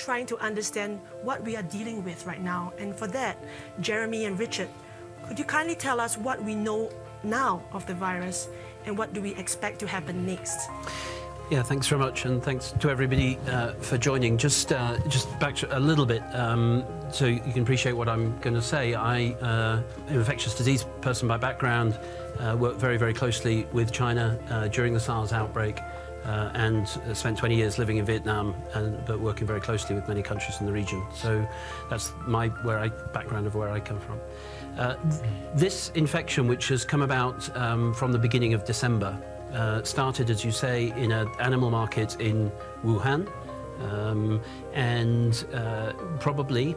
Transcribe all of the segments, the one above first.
trying to understand what we are dealing with right now. And for that, Jeremy and Richard, could you kindly tell us what we know now of the virus and what do we expect to happen next? Yeah, thanks very much, and thanks to everybody for joining. Just back a little bit, so you can appreciate what I'm going to say. I'm an infectious disease person by background, worked very, very closely with China during the SARS outbreak, and spent 20 years living in Vietnam, but working very closely with many countries in the region. So that's my background of where I come from. This infection, which has come about from the beginning of December, started, as you say, in an animal market in Wuhan, and probably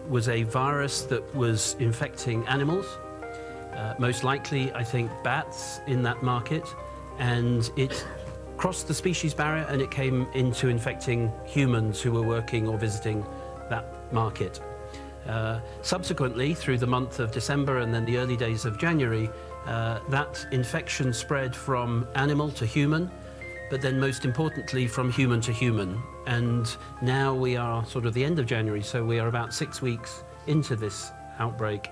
was a virus that was infecting animals, most likely, I think, bats in that market, and it crossed the species barrier and it came into infecting humans who were working or visiting that market. Subsequently, through the month of December and then the early days of January, that infection spread from animal to human, but then most importantly from human to human. And now we are sort of the end of January, so we are about 6 weeks into this outbreak.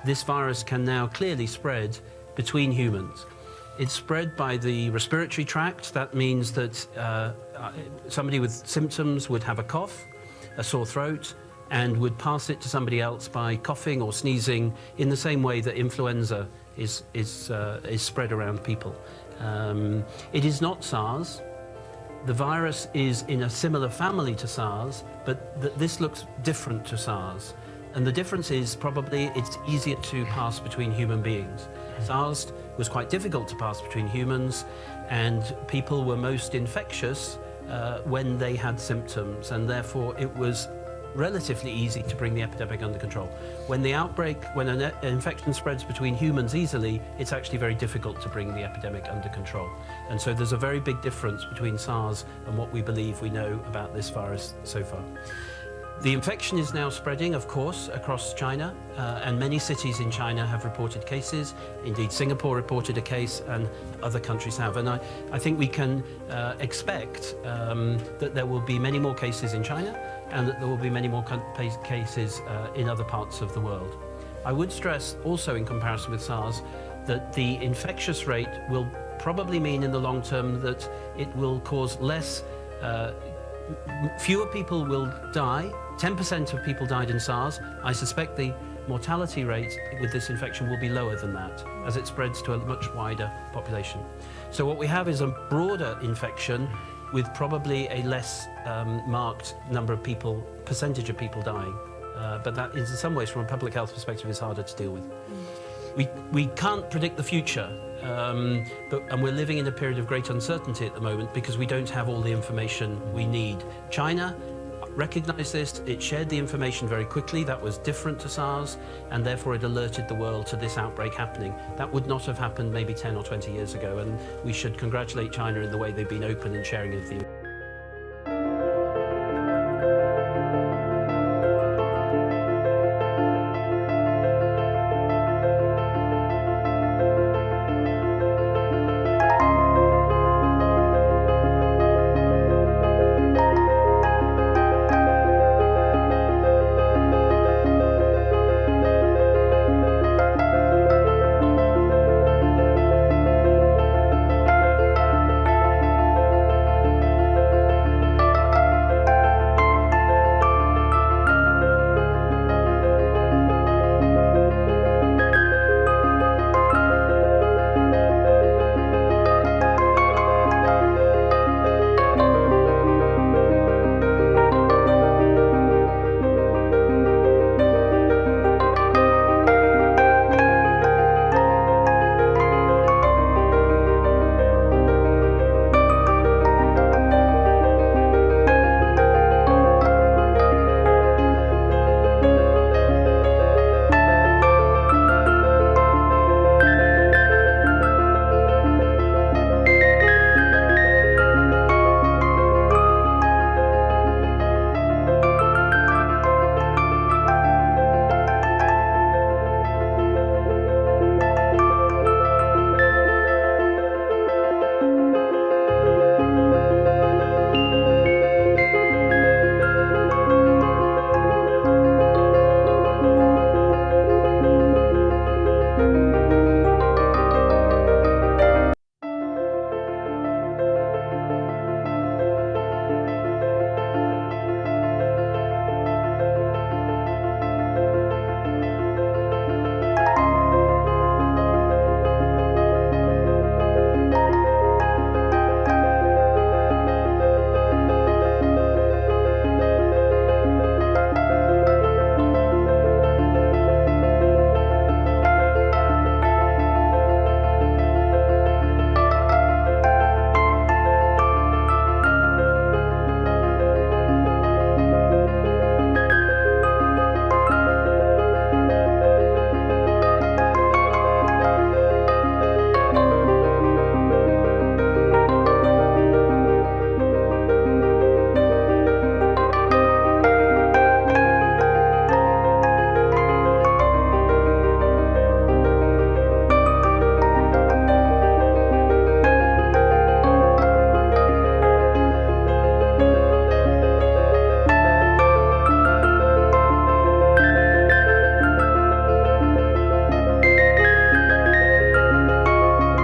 This virus can now clearly spread between humans. It's spread by the respiratory tract. That means that somebody with symptoms would have a cough, a sore throat, and would pass it to somebody else by coughing or sneezing in the same way that influenza is spread around people. It is not SARS. The virus is in a similar family to SARS, but this looks different to SARS. And the difference is probably it's easier to pass between human beings. SARS was quite difficult to pass between humans, and people were most infectious when they had symptoms, and therefore it was relatively easy to bring the epidemic under control. When an infection spreads between humans easily, it's actually very difficult to bring the epidemic under control. And so there's a very big difference between SARS and what we believe we know about this virus so far. The infection is now spreading, of course, across China, and many cities in China have reported cases. Indeed, Singapore reported a case, and other countries have. And I think we can expect that there will be many more cases in China, and that there will be many more cases in other parts of the world. I would stress also, in comparison with SARS, that the infectious rate will probably mean in the long term that it will cause fewer people will die. 10% of people died in SARS. I suspect the mortality rate with this infection will be lower than that as it spreads to a much wider population. So what we have is a broader infection with probably a less marked number of percentage of people dying. But that is, in some ways, from a public health perspective, is harder to deal with. We can't predict the future, and we're living in a period of great uncertainty at the moment because we don't have all the information we need. China recognized this, it shared the information very quickly. That was different to SARS, and therefore it alerted the world to this outbreak happening. That would not have happened maybe 10 or 20 years ago, and we should congratulate China in the way they've been open in sharing of the information.